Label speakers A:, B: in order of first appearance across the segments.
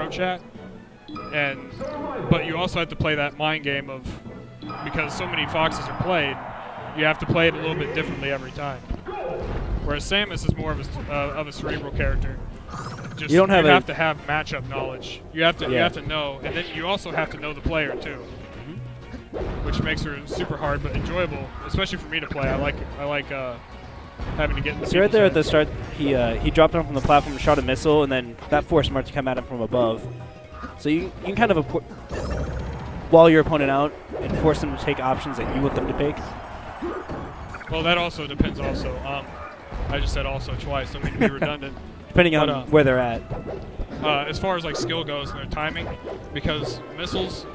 A: crouch at. But you also have to play that mind game of, because so many foxes are played, you have to play it a little bit differently every time. Whereas Samus is more of a cerebral character. Just, you have to have matchup knowledge. You have to know, and then you also have to know the player too, which makes her super hard but enjoyable, especially for me to play. I like having to get in the
B: See right there at the start, he dropped down from the platform and shot a missile, and then that forced Marth to come at him from above. So you can kind of wall your opponent out and force them to take options that you want them to pick.
A: Well, that also depends also. I just said also twice, don't mean to be redundant.
B: Depending on where they're at.
A: As far as like skill goes and their timing, because missiles,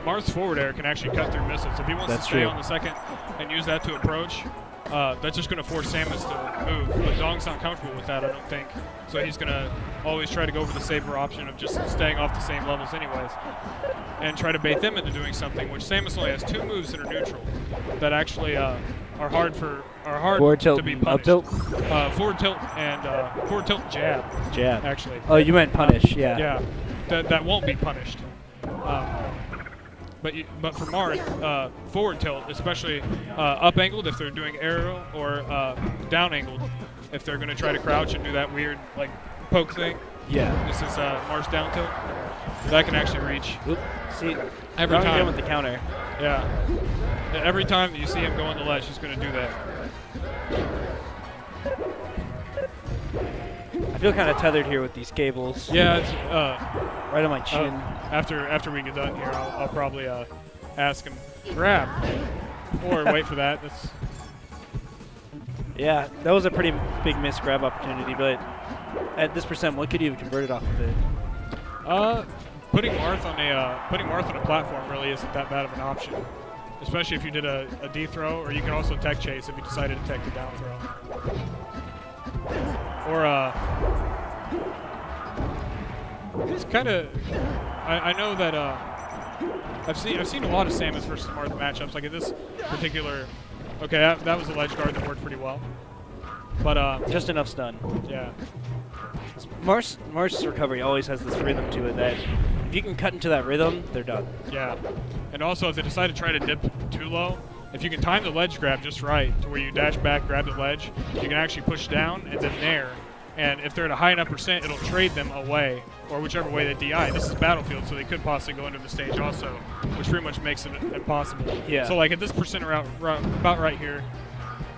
A: Marth's forward air can actually cut through missiles. If he wants to stay on the second and use that to approach, that's just going to force Samus to move. But Dong's not comfortable with that, I don't think. So he's going to always try to go for the safer option of just staying off the same levels anyways. And try to bait them into doing something, which Samus only has 2 moves that are neutral. That actually are hard
B: forward tilt,
A: to be punished.
B: Up tilt?
A: Forward tilt and forward tilt and jab.
B: Jab.
A: Actually.
B: Oh, you meant punish, yeah.
A: Yeah. That won't be punished. But for Marth, forward tilt, especially up angled if they're doing aerial, or down angled if they're going to try to crouch and do that weird like poke thing.
B: Yeah.
A: This is Marth's down tilt. That can actually reach.
B: Oop. See,
A: every time
B: with the counter.
A: Yeah. Every time that you see him go on the ledge, he's going to do that.
B: I feel kind of tethered here with these cables.
A: Yeah, it's
B: right on my chin.
A: After we get done here, I'll probably ask him grab or wait for that. That's
B: yeah, that was a pretty big missed grab opportunity, but at this percent, what could you have converted off of it?
A: Putting Marth on a platform really isn't that bad of an option, especially if you did a D throw, or you can also tech chase if you decided to tech the down throw. Or it's kind of. I know that I've seen a lot of Samus versus Marth matchups. Like in this particular, okay, that was a ledge guard that worked pretty well, but
B: just enough stun.
A: Yeah.
B: Marth's recovery always has this rhythm to it that if you can cut into that rhythm, they're done.
A: Yeah, and also if they decide to try to dip too low, if you can time the ledge grab just right to where you dash back, grab the ledge, you can actually push down and then nair. And if they're at a high enough percent, it'll trade them away, or whichever way they DI. This is Battlefield, so they could possibly go into the stage also, which pretty much makes it impossible.
B: Yeah.
A: So like at this percent about right here,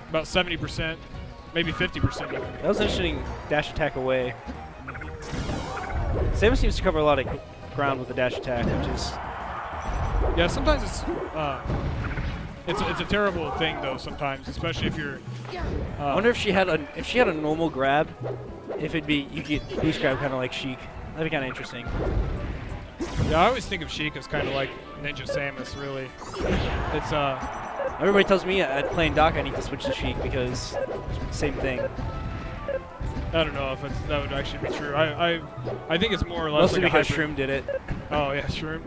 A: about 70%, maybe 50% even.
B: That was an interesting dash attack away. Samus seems to cover a lot of ground with the dash attack, which is...
A: Yeah, sometimes it's a terrible thing though. Sometimes, especially if you're.
B: I wonder if she had a normal grab, if it'd be you get boost grab kind of like Sheik. That'd be kind of interesting.
A: Yeah, I always think of Sheik as kind of like Ninja Samus. Really, it's
B: Everybody tells me at playing Doc I need to switch to Sheik because same thing.
A: I don't know if that would actually be true. I think it's more or less
B: mostly
A: like
B: because Shroom did it.
A: Oh yeah, Shroom.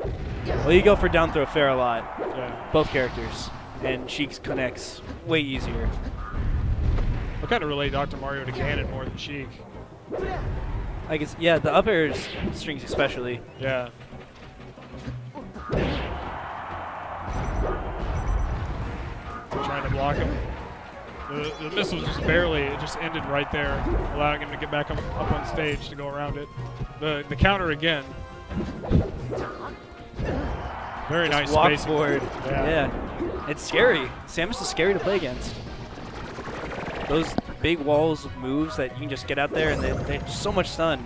B: Well, you go for down throw fair a lot.
A: Yeah.
B: Both characters, and Sheik connects way easier.
A: I kind of relate Dr. Mario to Ganon more than Sheik.
B: I guess yeah, the up air strings especially.
A: Yeah. Trying to block him. The missile just barely, it just ended right there, allowing him to get back up on stage to go around it. The counter again. Very nice
B: walk
A: spacing.
B: Forward.
A: Yeah.
B: It's scary. Samus is scary to play against. Those big walls of moves that you can just get out there and they're so much stun.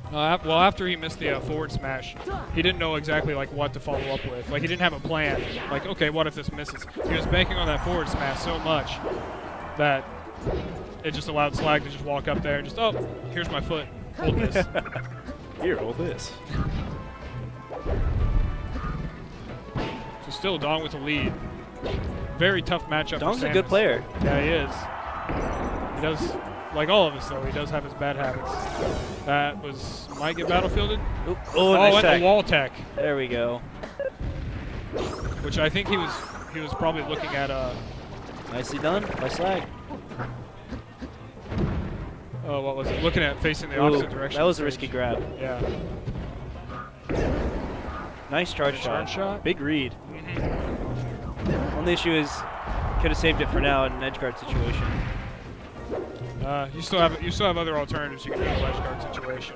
A: Well, after he missed the forward smash, he didn't know exactly like what to follow up with. Like he didn't have a plan. Like, okay, what if this misses? He was banking on that forward smash so much that it just allowed Slag to just walk up there and just, oh, here's my foot. Hold this.
B: Here, hold this.
A: So still Dong with the lead. Very tough matchup.
B: Dong's
A: for
B: a good
A: Samus.
B: player.
A: Yeah, he is. He does, like all of us though, he does have his bad habits. That might get battlefielded.
B: Oop. Oh, nice
A: and the wall tech.
B: There we go.
A: Which I think he was probably looking at
B: Nicely done by Slag.
A: what was it? Looking at facing the
B: Ooh,
A: opposite direction.
B: that was a
A: of the
B: risky
A: stage.
B: grab.
A: Yeah.
B: Nice charge
A: Charge shot.
B: Big read.
A: Mm-hmm.
B: Only issue is, could have saved it for now in an edge guard situation.
A: You still have other alternatives you can do in a ledge guard situation,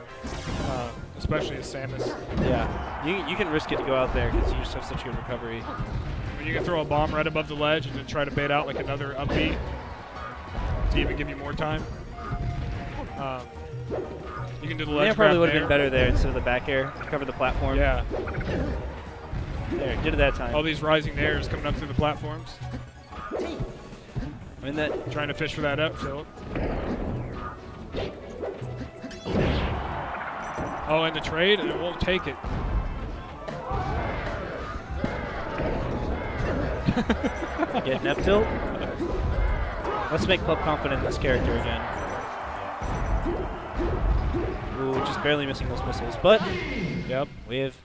A: especially as Samus.
B: Yeah, you can risk it to go out there because you just have such good recovery.
A: I mean, you can throw a bomb right above the ledge and then try to bait out like another up B to even give you more time. You can do the ledge
B: Yeah,
A: grab
B: probably would have
A: there.
B: been better there instead of the back air to cover the platform.
A: Yeah.
B: There, did it that time.
A: All these rising airs coming up through the platforms.
B: I mean that.
A: Trying to fish for that up, Philip. Oh, and the trade, and it won't take it.
B: Get F tilt. Let's make Club confident in this character again. Ooh, just barely missing those missiles, but
A: Yep.
B: we have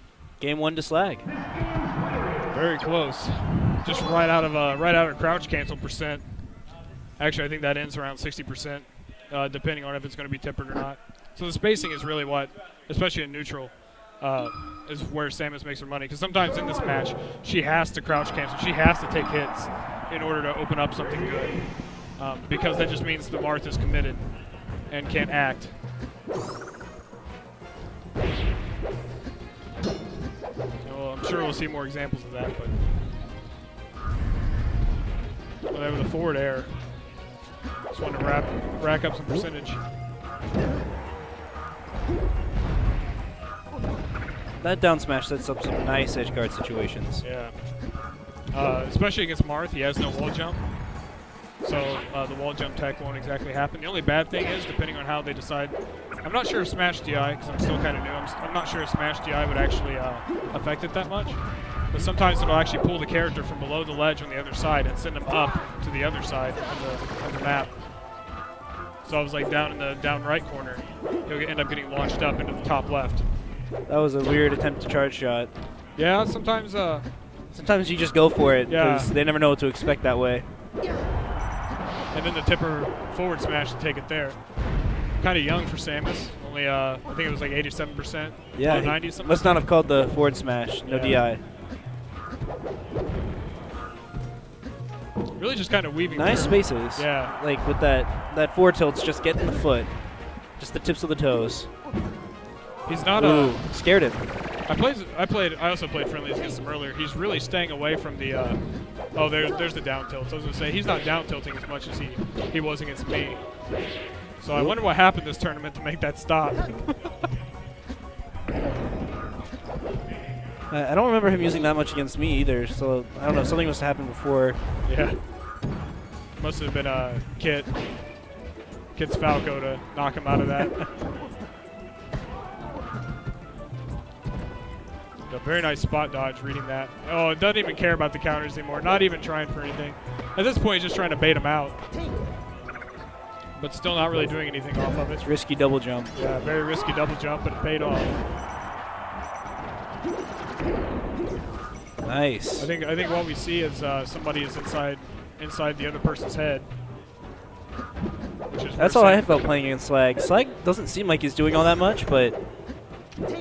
B: game 1 to Slag.
A: Very close. Just right out of crouch cancel percent. Actually, I think that ends around 60%, depending on if it's going to be tempered or not. So the spacing is really what, especially in neutral, is where Samus makes her money. Because sometimes in this match, she has to crouch cancel. She has to take hits in order to open up something good. Because that just means the Marth is committed and can't act. Well, I'm sure we'll see more examples of that, but there with a forward air. Just want to rack up some percentage.
B: That down smash sets up some nice edge guard situations.
A: Yeah. Especially against Marth, he has no wall jump. So the wall jump tech won't exactly happen. The only bad thing is, depending on how they decide, I'm not sure if Smash DI, because I'm still kind of new, I'm not sure if Smash DI would actually affect it that much. But sometimes it'll actually pull the character from below the ledge on the other side and send him up to the other side of the map. So I was like down in the down right corner. He'll end up getting launched up into the top left.
B: That was a weird attempt to charge shot.
A: Yeah, sometimes.
B: Sometimes you just go for it because
A: Yeah.
B: they never know what to expect that way.
A: And then the tipper forward smash to take it there. Kind of young for Samus. Only, I think it was like 87%.
B: Yeah,
A: low 90s something.
B: must not have called the forward smash. No
A: Yeah.
B: DI.
A: Really just kind of weaving
B: Nice
A: through.
B: spaces.
A: Yeah.
B: Like with that forward tilt's just getting the foot. Just the tips of the toes.
A: He's not
B: Ooh, scared him.
A: I also played friendlies against him earlier. He's really staying away from the. Oh, there's the down tilt. So I was gonna say he's not down tilting as much as he was against me. So I wonder what happened this tournament to make that stop.
B: I don't remember him using that much against me either. So I don't know. Something must have happened before.
A: Yeah. Must have been Kit's Falco to knock him out of that. A very nice spot dodge reading that. Oh, it doesn't even care about the counters anymore. Not even trying for anything. At this point, he's just trying to bait him out. But still not really doing anything off of it.
B: It's risky double jump.
A: Yeah, very risky double jump, but it paid off.
B: Nice.
A: I think what we see is somebody is inside the other person's head. Which is
B: That's all I felt playing against Slag. Slag doesn't seem like he's doing all that much, but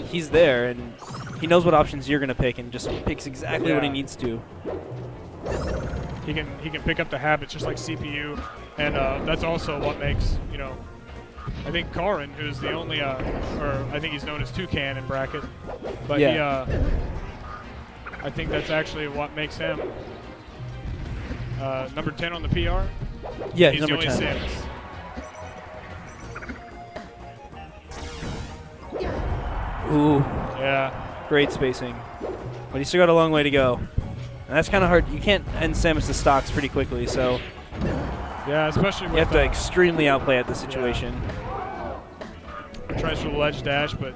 B: he's there and he knows what options you're gonna pick and just picks exactly what he needs to.
A: He can pick up the habits just like CPU, and that's also what makes, you know, I think Karin, who's the only, or I think he's known as Toucan in bracket, but
B: yeah.
A: I think that's actually what makes him number 10 on the PR.
B: Yeah,
A: he's
B: number
A: the only
B: 10.
A: Samus.
B: Ooh,
A: Yeah.
B: great spacing. But he's still got a long way to go. And that's kind of hard. You can't end Samus' stocks pretty quickly, so
A: Yeah, especially with
B: you have to extremely outplay at the situation.
A: tries for the ledge dash, but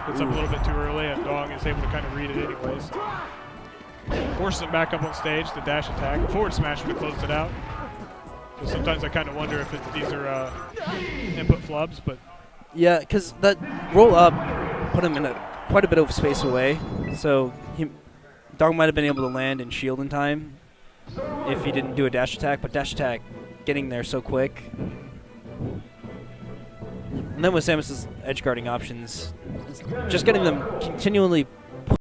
A: gets up a little bit too early, and Dong is able to kind of read it anyways. Forces him back up on stage, the dash attack. Forward smash would have closed it out. So sometimes I kind of wonder if these are input flubs, but
B: Yeah, because that roll up put him in quite a bit of space away, so Dong might have been able to land and shield in time if he didn't do a dash attack, but dash attack getting there so quick. And then with Samus's edge guarding options, it's just getting them continually